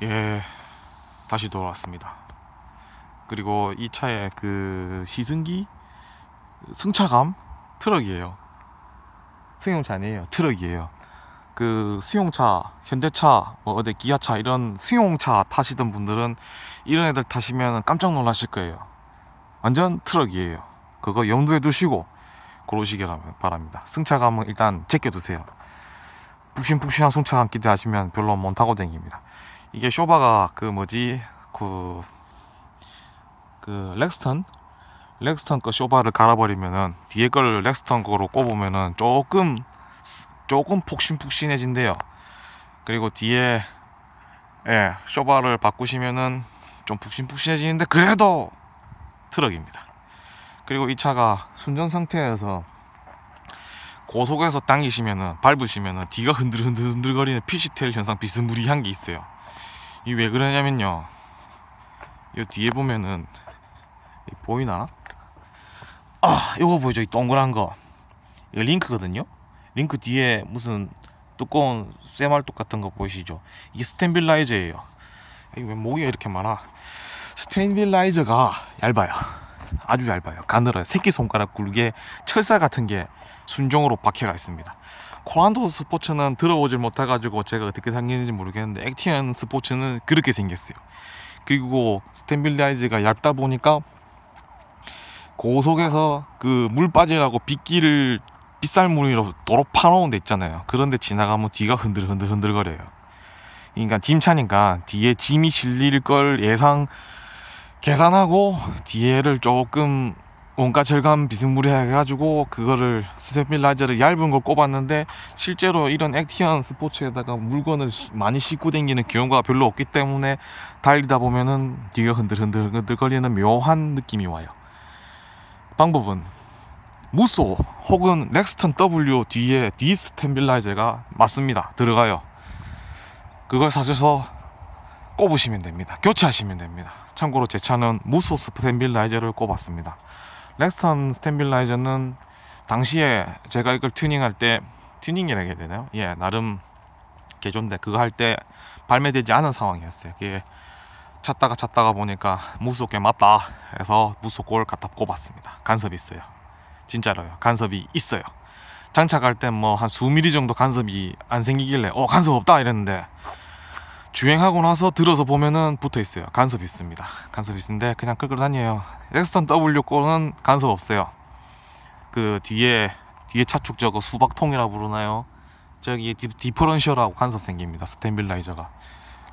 예, 다시 돌아왔습니다. 그리고 이 차의 그 시승기 승차감 트럭이에요. 승용차 아니에요. 트럭이에요. 그 수용차, 현대차, 뭐 어디 기아차 이런 승용차 타시던 분들은 이런 애들 타시면 깜짝 놀라실 거예요. 완전 트럭이에요. 그거 염두에 두시고 고르시기 바랍니다. 승차감은 일단 제껴두세요. 푹신푹신한 승차감 기대하시면 별로 못 타고 다닙니다. 이게 쇼바가 렉스턴 거 쇼바를 갈아버리면은 뒤에 거를 렉스턴 거로 꼽으면은 조금 폭신폭신해진대요. 그리고 뒤에 쇼바를 바꾸시면은 좀 푹신푹신해지는데 그래도 트럭입니다. 그리고 이 차가 순전 상태에서 고속에서 당기시면은 밟으시면은 뒤가 흔들흔들거리는 피쉬테일 현상 비스무리한 게 있어요. 이 왜 그러냐면요, 이 뒤에 보면은 보이나? 요거 보이죠? 이 동그란 거, 이거 링크거든요. 링크 뒤에 무슨 두꺼운 쇠말뚝 같은 거 보이시죠? 이게 스테빌라이저예요. 이게 왜 목이 이렇게 많아? 스테빌라이저가 얇아요. 아주 얇아요. 가늘어요. 새끼손가락 굵게 철사 같은 게 순정으로 박혀가 있습니다. 코란도 스포츠는 들어오질 못해가지고 제가 어떻게 생겼는지 모르겠는데 액티언 스포츠는 그렇게 생겼어요. 그리고 스테빌라이저가 얇다 보니까 고속에서 그 물 빠지라고 빗길을 빗살무늬로 도로 파놓은 데 있잖아요. 그런데 지나가면 뒤가 흔들거려요. 그러니까 짐차니까 뒤에 짐이 실릴 걸 계산하고 뒤에를 조금 원가 절감 비스무리하게 해가지고 그거를 스테빌라이저를 얇은 걸 꼽았는데, 실제로 이런 액티언 스포츠에다가 물건을 많이 싣고 다니는 경우가 별로 없기 때문에 달리다 보면은 뒤가 흔들거리는 묘한 느낌이 와요. 방법은 무쏘 혹은 렉스턴 W 뒤에 D 스테빌라이저가 맞습니다. 들어가요. 그걸 사셔서 꼽으시면 됩니다. 교체하시면 됩니다. 참고로 제 차는 무쏘 스테빌라이저를 꼽았습니다. 렉스턴 스테빌라이저는 당시에 제가 이걸 튜닝할 때, 튜닝이라고 해야 되나요? 예, 나름 개조인데 그거 할 때 발매되지 않은 상황이었어요. 그게 찾다가 보니까 무쏘 꽤 맞다 해서 무쏘 꼴 갖다 꼽았습니다. 간섭이 있어요. 진짜로요. 간섭이 있어요. 장착할 때 뭐 한 수미리 정도 간섭이 안 생기길래 간섭 없다 이랬는데, 주행하고 나서 들어서 보면은 붙어 있어요. 간섭이 있습니다. 간섭이 있는데 그냥 끌고 다녀요. 렉스턴 W 거는 간섭 없어요. 그 뒤에 차축 저거 수박통이라 부르나요? 저기 디퍼런셜하고 간섭 생깁니다. 스테빌라이저가.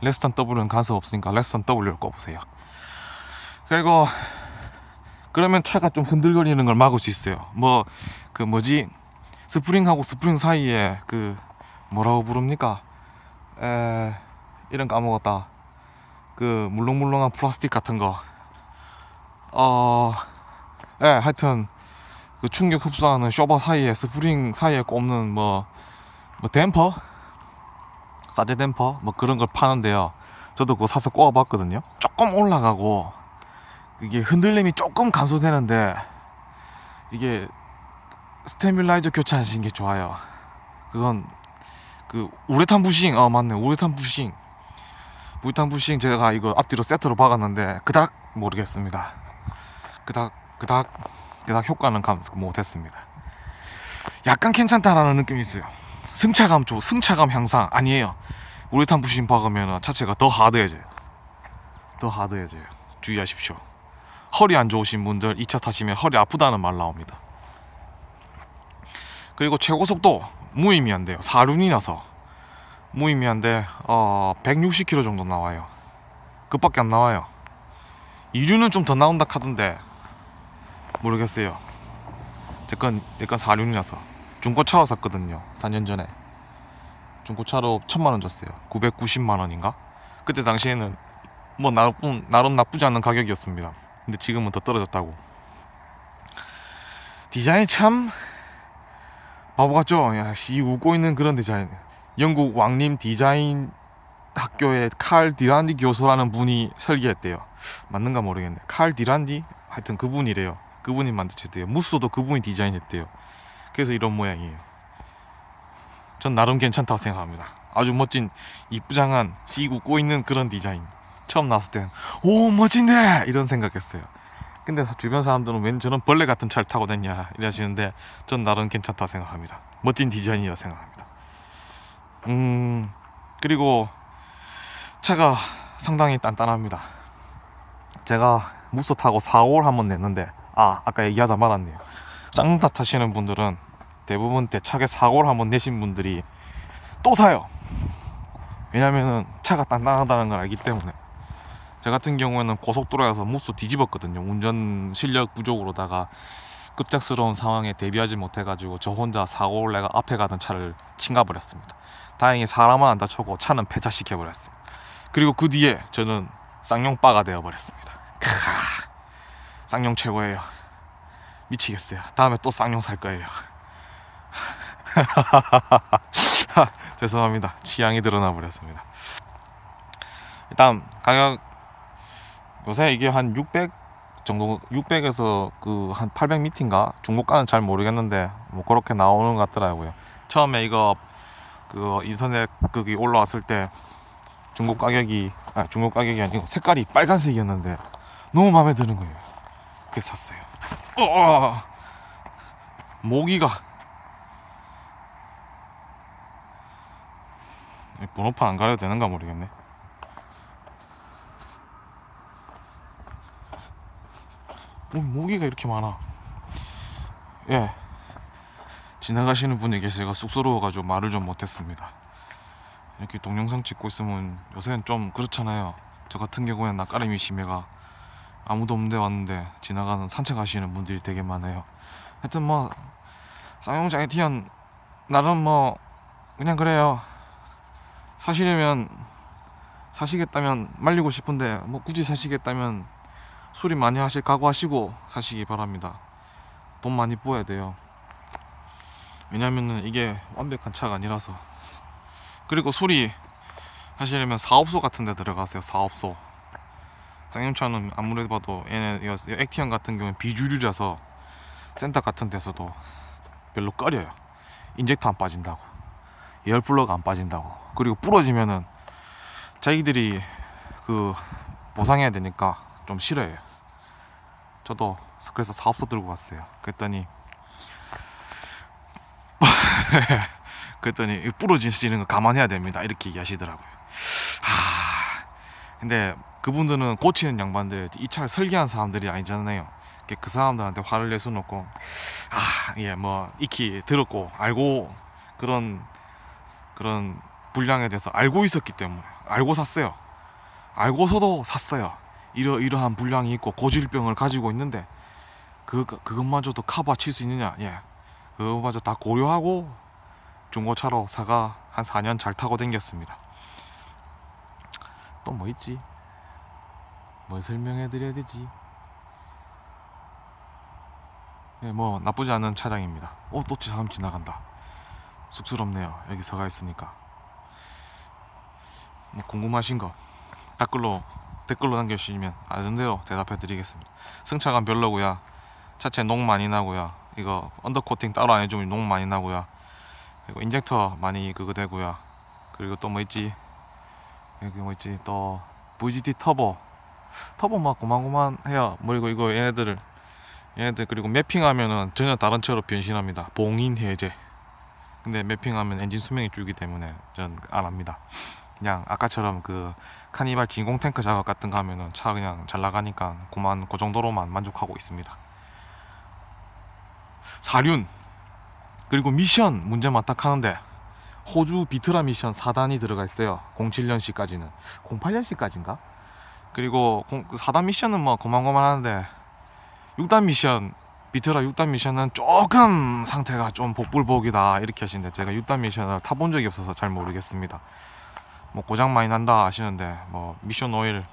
렉스턴 W는 간섭 없으니까 렉스턴 W를 꼽으세요. 그리고 그러면 차가 좀 흔들거리는 걸 막을 수 있어요. 스프링하고 스프링 사이에 그 뭐라고 부릅니까? 이름 까먹었다. 그 물렁물렁한 플라스틱 같은 거. 하여튼 그 충격 흡수하는 쇼버 사이에, 스프링 사이에 꼽는 댐퍼? 사제 댐퍼? 그런 걸 파는데요. 저도 그거 사서 꼽아봤거든요. 조금 올라가고 이게 흔들림이 조금 감소되는데, 이게 스테빌라이저 교체하시는 게 좋아요. 그건 그 우레탄 부싱, 맞네, 우레탄 부싱 제가 이거 앞뒤로 세트로 박았는데 그닥 모르겠습니다. 그닥 효과는 못했습니다. 약간 괜찮다라는 느낌이 있어요. 승차감 향상 아니에요. 우레탄 부싱 박으면 차체가 더 하드해져요. 주의하십시오. 허리 안 좋으신 분들 2차 타시면 허리 아프다는 말 나옵니다. 그리고 최고속도 무의미한데요. 사륜이라서 무의미한데 160km 정도 나와요. 그밖에 안 나와요. 2륜은 좀 더 나온다 카던데 모르겠어요. 제건 4륜이라서 중고차로 샀거든요. 4년 전에 중고차로 1000만원 줬어요. 990만원인가? 그때 당시에는 나름 나쁘지 않은 가격이었습니다. 근데 지금은 더 떨어졌다고. 디자인 참 바보같죠? 이 웃고 있는 그런 디자인. 영국 왕림 디자인 학교의 칼 디란디 교수라는 분이 설계했대요. 맞는가 모르겠네. 칼 디란디? 하여튼 그분이래요. 그분이 만드셨대요. 무쏘도 그분이 디자인했대요. 그래서 이런 모양이에요. 전 나름 괜찮다고 생각합니다. 아주 멋진 이쁘장한 시구 꼬있는 그런 디자인. 처음 나왔을 땐 오 멋진데 이런 생각했어요. 근데 주변 사람들은 왠 저런 벌레 같은 차를 타고 다니냐 이러시는데 전 나름 괜찮다 생각합니다. 멋진 디자인이라 생각합니다. 그리고 차가 상당히 단단합니다. 제가 무쏘 타고 4월 한번 냈는데 아까 얘기하다 말았네요. 쌍용타 타시는 분들은 대부분 대차게 4월 한번 내신 분들이 또 사요. 왜냐면은 차가 단단하다는 걸 알기 때문에. 저 같은 경우에는 고속도로에서 무쏘 뒤집었거든요. 운전 실력 부족으로다가 급작스러운 상황에 대비하지 못해가지고 저 혼자 4월 내가 앞에 가던 차를 침가버렸습니다. 다행히 사람은 안 다쳤고 차는 폐차시켜버렸어요. 그리고 그 뒤에 저는 쌍용빠가 되어버렸습니다. 쌍용 최고예요. 미치겠어요. 다음에 또 쌍용 살 거예요. 죄송합니다. 취향이 드러나 버렸습니다. 일단 가격 요새 이게 한 600 정도, 600에서 그 한 800m인가 중고가는 잘 모르겠는데 뭐 그렇게 나오는 것 같더라고요. 처음에 이거 그 인터넷 거기 올라왔을 때 중고 가격이 아니고 색깔이 빨간색이었는데 너무 마음에 드는 거예요. 그래서 샀어요. 모기가 번호판 안 가려도 되는가 모르겠네. 모기가 이렇게 많아. 예, 지나가시는 분이 계시가 쑥스러워가지고 말을 좀 못했습니다. 이렇게 동영상 찍고 있으면 요새는 좀 그렇잖아요. 저 같은 경우에는 낯가림이 심해가 아무도 없는데 왔는데 지나가는 산책하시는 분들이 되게 많아요. 하여튼 뭐 쌍용자 에티언 나름 뭐 그냥 그래요. 사시겠다면 말리고 싶은데 뭐 굳이 사시겠다면 수리 많이 하실 각오하시고 사시기 바랍니다. 돈 많이 부어야 돼요. 왜냐면은 이게 완벽한 차가 아니라서. 그리고 수리 하시려면 사업소 같은 데 들어가세요. 사업소. 쌍용차는 아무래도 봐도 얘네 액티언 같은 경우는 비주류라서 센터 같은 데서도 별로 꺼려요. 인젝터 안 빠진다고, 에어플러그 안 빠진다고, 그리고 부러지면은 자기들이 그 보상해야 되니까 좀 싫어해요. 저도 그래서 사업소 들고 갔어요. 그랬더니 부러지시는 거 감안해야 됩니다 이렇게 얘기하시더라고요. 근데 그분들은 고치는 양반들, 이 차를 설계한 사람들이 아니잖아요. 그 사람들한테 화를 낼 수는 없고, 뭐 익히 들었고 알고 그런 분량에 대해서 알고 있었기 때문에 알고 샀어요. 알고서도 샀어요. 이러한 분량이 있고 고질병을 가지고 있는데 그것마저도 커버 칠 수 있느냐? 그것마저 다 고려하고 중고차로 사가 한 4년 잘 타고 댕겼습니다. 또 뭐 있지? 뭘 설명해 드려야 되지? 뭐 나쁘지 않은 차량입니다. 또 사람 지나간다. 쑥스럽네요. 여기 서가 있으니까. 뭐 궁금하신 거 댓글로 남겨주시면 아는 대로 대답해 드리겠습니다. 승차감 별로고요. 차체 녹 많이 나고요. 이거 언더코팅 따로 안 해주면 녹 많이 나고요. 그리고 인젝터 많이 그거 되고요. 그리고 또 뭐 있지? 여기 뭐 있지? 또 VGT 터보 막 고만고만해요. 그리고 이거 얘네들 그리고 매핑하면은 전혀 다른 차로 변신합니다. 봉인 해제. 근데 매핑하면 엔진 수명이 줄기 때문에 전 안 합니다. 그냥 아까처럼 그 카니발 진공 탱크 작업 같은 거 하면은 차 그냥 잘 나가니까 그 정도로만 만족하고 있습니다. 사륜 그리고 미션 문제만 딱 하는데 호주 비트라 미션 4단이 들어가 있어요. 07년식까지는 08년식까지인가? 그리고 4단 미션은 뭐 고만고만하는데 6단 미션 비트라 6단 미션은 조금 상태가 좀 복불복이다 이렇게 하시는데 제가 6단 미션을 타본 적이 없어서 잘 모르겠습니다. 뭐 고장 많이 난다 하시는데 뭐 미션 오일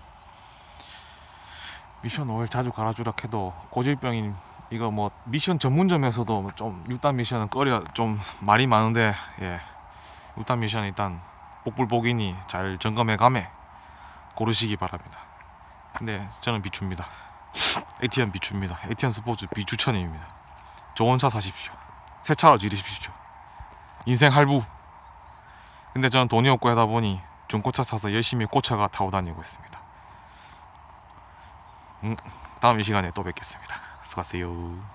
자주 갈아주라 해도 고질병인 이거 뭐 미션 전문점에서도 좀 6단 미션은 좀 말이 많은데 6단 미션 일단 복불복이니 잘 점검해가며 고르시기 바랍니다. 근데 저는 비추입니다. 에티언 비추입니다. 에티언 스포츠 비추천입니다. 좋은 차 사십시오. 새 차로 지르십시오. 인생 할부. 근데 저는 돈이 없고 하다 보니 중고차 사서 열심히 고쳐가 타고 다니고 있습니다. 다음 이 시간에 또 뵙겠습니다. 수고하세요.